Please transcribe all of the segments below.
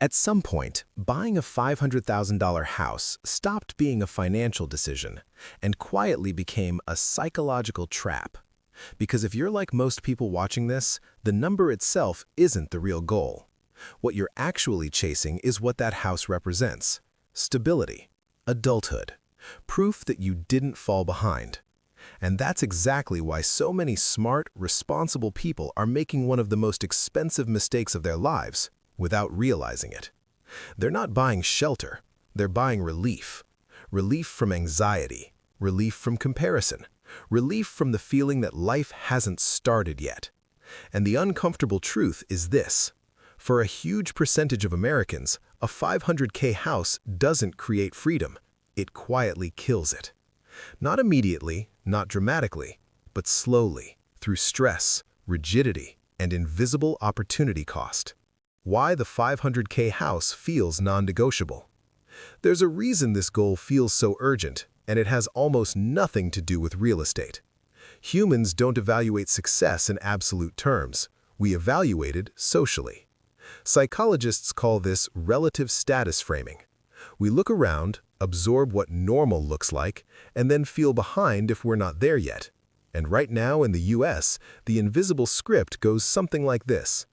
At some point, buying a $500,000 house stopped being a financial decision and quietly became a psychological trap. Because if you're like most people watching this, the number itself isn't the real goal. What you're actually chasing is what that house represents: stability, adulthood, proof that you didn't fall behind. And that's exactly why so many smart, responsible people are making one of the most expensive mistakes of their lives without realizing it. They're not buying shelter, they're buying relief. Relief from anxiety, relief from comparison, relief from the feeling that life hasn't started yet. And the uncomfortable truth is this: for a huge percentage of Americans, a $500K house doesn't create freedom, it quietly kills it. Not immediately, not dramatically, but slowly, through stress, rigidity, and invisible opportunity cost. Why the $500K house feels non-negotiable. There's a reason this goal feels so urgent, and it has almost nothing to do with real estate. Humans don't evaluate success in absolute terms. We evaluate it socially. Psychologists call this relative status framing. We look around, absorb what normal looks like, and then feel behind if we're not there yet. And right now in the US, the invisible script goes something like this: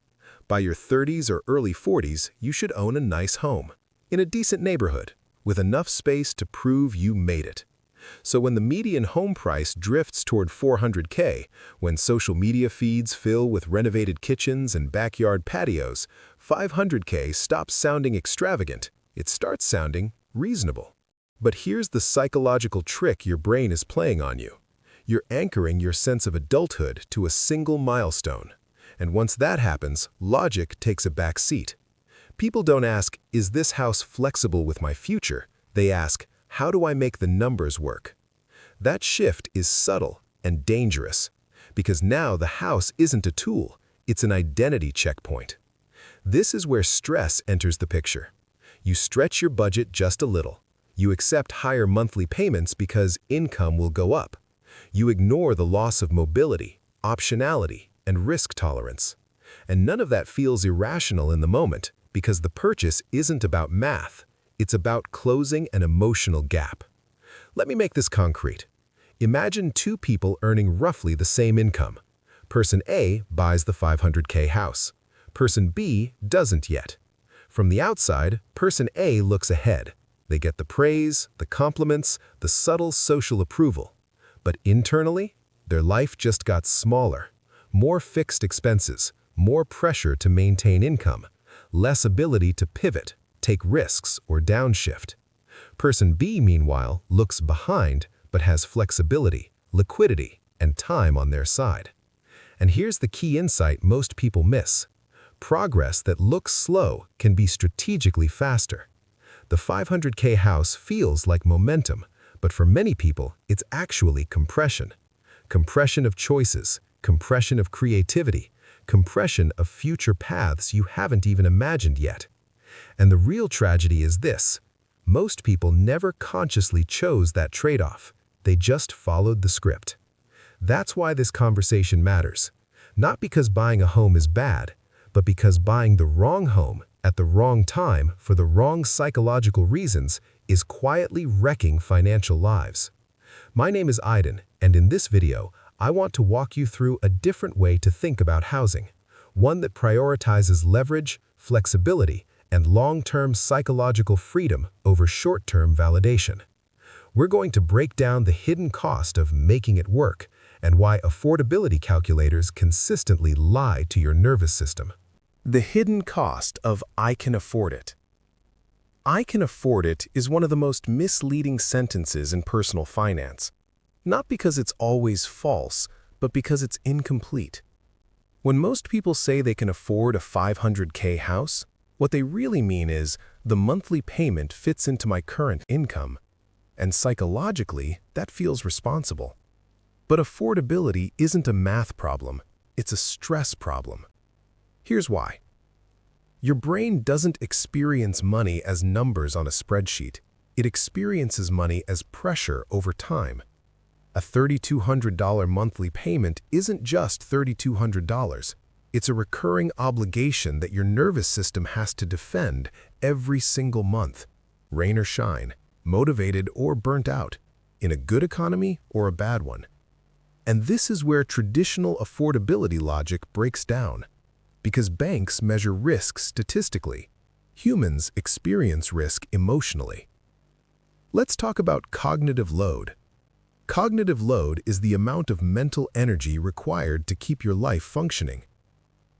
by your 30s or early 40s, you should own a nice home, in a decent neighborhood, with enough space to prove you made it. So when the median home price drifts toward $400K, when social media feeds fill with renovated kitchens and backyard patios, $500K stops sounding extravagant. It starts sounding reasonable. But here's the psychological trick your brain is playing on you. You're anchoring your sense of adulthood to a single milestone. And once that happens, logic takes a back seat. People don't ask, is this house flexible with my future? They ask, how do I make the numbers work? That shift is subtle and dangerous, because now the house isn't a tool, it's an identity checkpoint. This is where stress enters the picture. You stretch your budget just a little. You accept higher monthly payments because income will go up. You ignore the loss of mobility, optionality, and risk tolerance. And none of that feels irrational in the moment, because the purchase isn't about math. It's about closing an emotional gap. Let me make this concrete. Imagine two people earning roughly the same income. Person A buys the $500K house. Person B doesn't yet. From the outside, person A looks ahead. They get the praise, the compliments, the subtle social approval. But internally, their life just got smaller. More fixed expenses, more pressure to maintain income, less ability to pivot, take risks, or downshift. Person B, meanwhile, looks behind but has flexibility, liquidity, and time on their side. And here's the key insight most people miss. Progress that looks slow can be strategically faster. The $500K house feels like momentum, but for many people, it's actually compression. Compression of choices, compression of creativity, compression of future paths you haven't even imagined yet. And the real tragedy is this: most people never consciously chose that trade-off. They just followed the script. That's why this conversation matters. Not because buying a home is bad, but because buying the wrong home at the wrong time for the wrong psychological reasons is quietly wrecking financial lives. My name is Aiden, and in this video, I want to walk you through a different way to think about housing, one that prioritizes leverage, flexibility, and long-term psychological freedom over short-term validation. We're going to break down the hidden cost of making it work and why affordability calculators consistently lie to your nervous system. The hidden cost of "I can afford it." "I can afford it" is one of the most misleading sentences in personal finance. Not because it's always false, but because it's incomplete. When most people say they can afford a $500K house, what they really mean is, the monthly payment fits into my current income. And psychologically, that feels responsible. But affordability isn't a math problem, it's a stress problem. Here's why. Your brain doesn't experience money as numbers on a spreadsheet. It experiences money as pressure over time. A $3,200 monthly payment isn't just $3,200. It's a recurring obligation that your nervous system has to defend every single month, rain or shine, motivated or burnt out, in a good economy or a bad one. And this is where traditional affordability logic breaks down. Because banks measure risk statistically, humans experience risk emotionally. Let's talk about cognitive load. Cognitive load is the amount of mental energy required to keep your life functioning.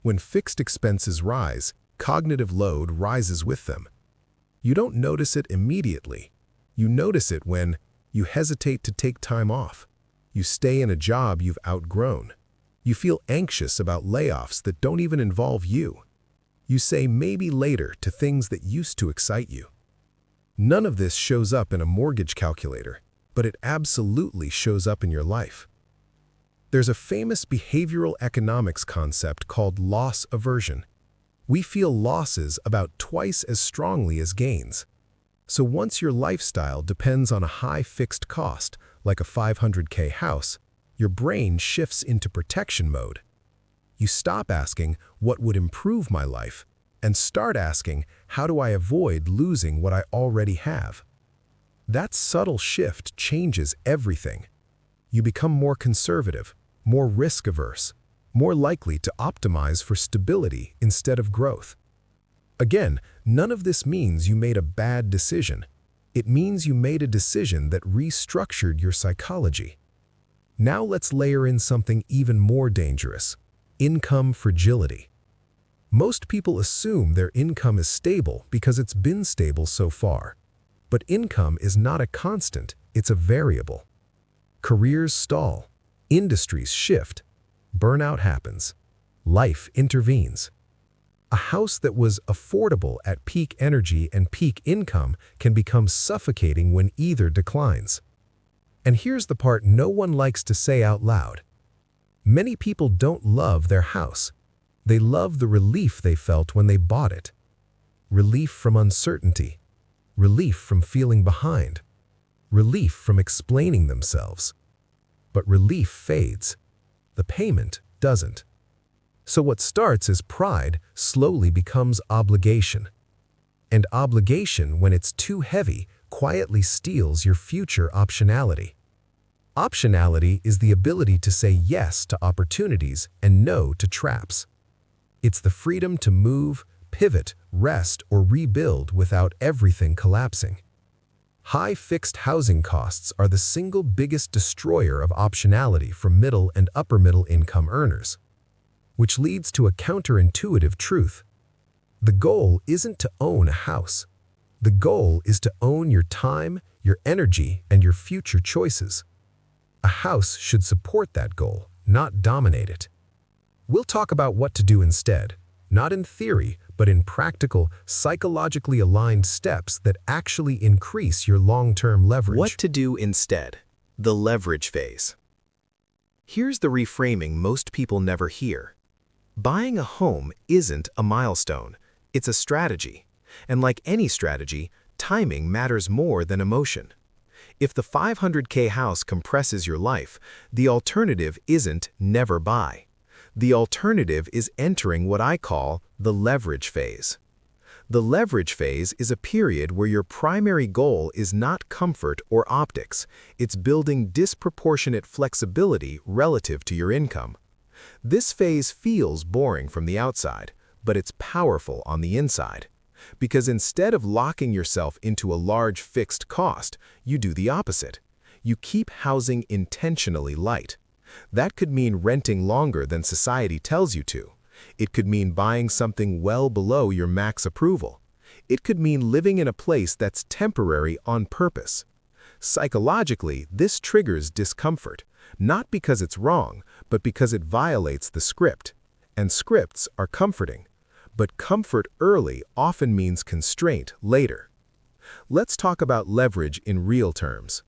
When fixed expenses rise, cognitive load rises with them. You don't notice it immediately. You notice it when you hesitate to take time off. You stay in a job you've outgrown. You feel anxious about layoffs that don't even involve you. You say maybe later to things that used to excite you. None of this shows up in a mortgage calculator, but it absolutely shows up in your life. There's a famous behavioral economics concept called loss aversion. We feel losses about twice as strongly as gains. So once your lifestyle depends on a high fixed cost, like a $500K house, your brain shifts into protection mode. You stop asking, what would improve my life, and start asking, how do I avoid losing what I already have? That subtle shift changes everything. You become more conservative, more risk-averse, more likely to optimize for stability instead of growth. Again, none of this means you made a bad decision. It means you made a decision that restructured your psychology. Now let's layer in something even more dangerous: income fragility. Most people assume their income is stable because it's been stable so far. But income is not a constant, it's a variable. Careers stall, industries shift, burnout happens, life intervenes. A house that was affordable at peak energy and peak income can become suffocating when either declines. And here's the part no one likes to say out loud. Many people don't love their house. They love the relief they felt when they bought it. Relief from uncertainty. Relief from feeling behind. Relief from explaining themselves. But relief fades. The payment doesn't. So what starts as pride slowly becomes obligation. And obligation, when it's too heavy, quietly steals your future optionality. Optionality is the ability to say yes to opportunities and no to traps. It's the freedom to move, pivot, rest, or rebuild without everything collapsing. High fixed housing costs are the single biggest destroyer of optionality for middle and upper middle income earners. Which leads to a counterintuitive truth. The goal isn't to own a house. The goal is to own your time, your energy, and your future choices. A house should support that goal, not dominate it. We'll talk about what to do instead, not in theory, but in practical, psychologically aligned steps that actually increase your long-term leverage. What to do instead? The leverage phase. Here's the reframing most people never hear. Buying a home isn't a milestone, it's a strategy. And like any strategy, timing matters more than emotion. If the $500K house compresses your life, the alternative isn't never buy. The alternative is entering what I call the leverage phase. The leverage phase is a period where your primary goal is not comfort or optics, it's building disproportionate flexibility relative to your income. This phase feels boring from the outside, but it's powerful on the inside. Because instead of locking yourself into a large fixed cost, you do the opposite. You keep housing intentionally light. That could mean renting longer than society tells you to. It could mean buying something well below your max approval. It could mean living in a place that's temporary on purpose. Psychologically, this triggers discomfort, not because it's wrong, but because it violates the script. And scripts are comforting. But comfort early often means constraint later. Let's talk about leverage in real terms.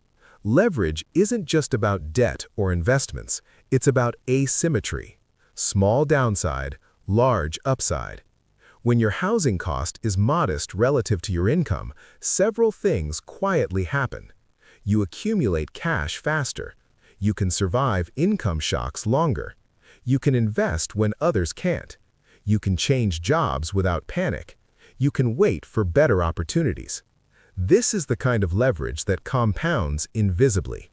Leverage isn't just about debt or investments, it's about asymmetry. Small downside, large upside. When your housing cost is modest relative to your income, several things quietly happen. You accumulate cash faster. You can survive income shocks longer. You can invest when others can't. You can change jobs without panic. You can wait for better opportunities. This is the kind of leverage that compounds invisibly.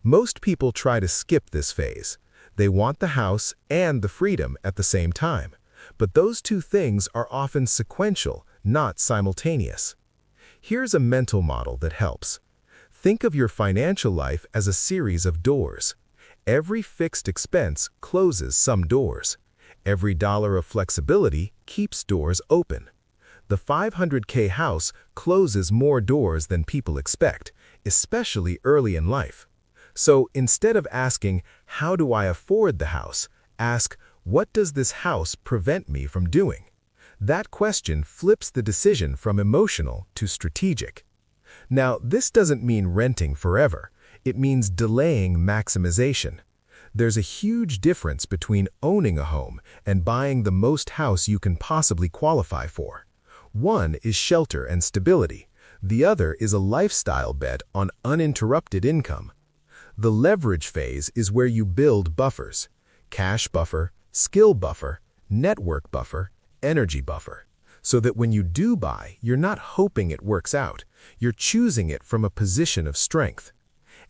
Most people try to skip this phase. They want the house and the freedom at the same time. But those two things are often sequential, not simultaneous. Here's a mental model that helps. Think of your financial life as a series of doors. Every fixed expense closes some doors. Every dollar of flexibility keeps doors open. The $500K house closes more doors than people expect, especially early in life. So instead of asking, "How do I afford the house?" ask, "What does this house prevent me from doing?" That question flips the decision from emotional to strategic. Now, this doesn't mean renting forever. It means delaying maximization. There's a huge difference between owning a home and buying the most house you can possibly qualify for. One is shelter and stability. The other is a lifestyle bet on uninterrupted income. The leverage phase is where you build buffers: cash buffer, skill buffer, network buffer, energy buffer, so that when you do buy, you're not hoping it works out. You're choosing it from a position of strength.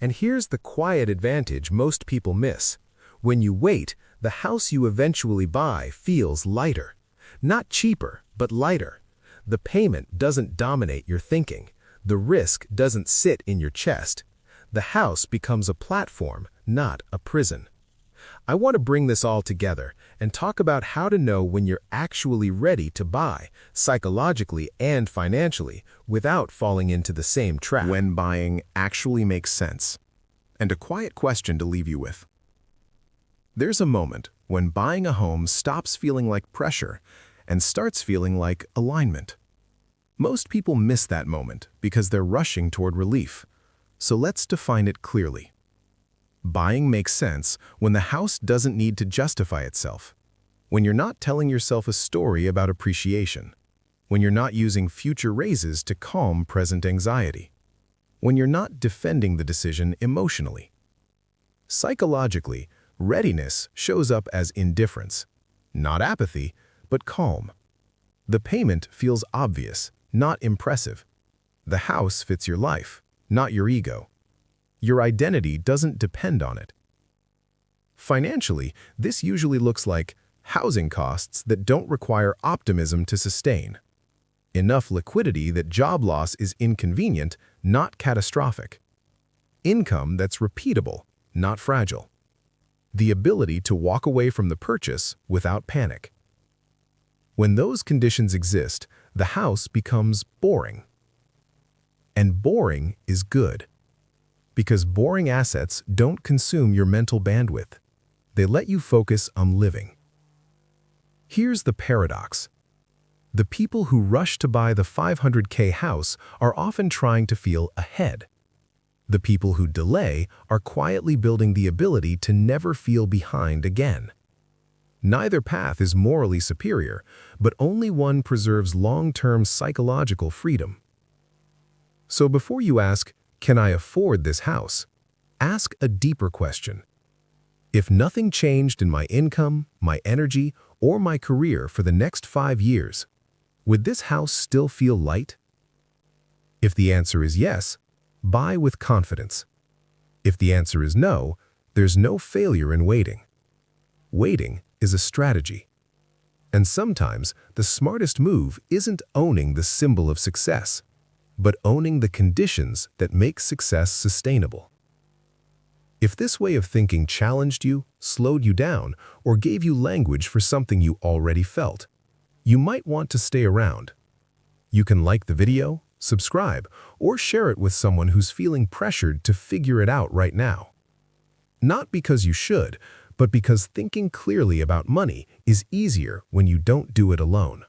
And here's the quiet advantage most people miss. When you wait, the house you eventually buy feels lighter. Not cheaper, but lighter. The payment doesn't dominate your thinking. The risk doesn't sit in your chest. The house becomes a platform, not a prison. I want to bring this all together and talk about how to know when you're actually ready to buy, psychologically and financially, without falling into the same trap. When buying actually makes sense. And a quiet question to leave you with. There's a moment when buying a home stops feeling like pressure and starts feeling like alignment. Most people miss that moment because they're rushing toward relief. So let's define it clearly. Buying makes sense when the house doesn't need to justify itself, when you're not telling yourself a story about appreciation, when you're not using future raises to calm present anxiety, when you're not defending the decision emotionally. Psychologically, readiness shows up as indifference, not apathy, but calm. The payment feels obvious, not impressive. The house fits your life, not your ego. Your identity doesn't depend on it. Financially, this usually looks like housing costs that don't require optimism to sustain, enough liquidity that job loss is inconvenient, not catastrophic, income that's repeatable, not fragile, the ability to walk away from the purchase without panic. When those conditions exist, the house becomes boring. And boring is good. Because boring assets don't consume your mental bandwidth. They let you focus on living. Here's the paradox. The people who rush to buy the $500K house are often trying to feel ahead. The people who delay are quietly building the ability to never feel behind again. Neither path is morally superior, but only one preserves long-term psychological freedom. So before you ask, "Can I afford this house?" ask a deeper question. If nothing changed in my income, my energy, or my career for the next 5 years, would this house still feel light? If the answer is yes, buy with confidence. If the answer is no, there's no failure in waiting. Waiting is a strategy. And sometimes the smartest move isn't owning the symbol of success, but owning the conditions that make success sustainable. If this way of thinking challenged you, slowed you down, or gave you language for something you already felt, you might want to stay around. You can like the video, subscribe, or share it with someone who's feeling pressured to figure it out right now. Not because you should, but because thinking clearly about money is easier when you don't do it alone.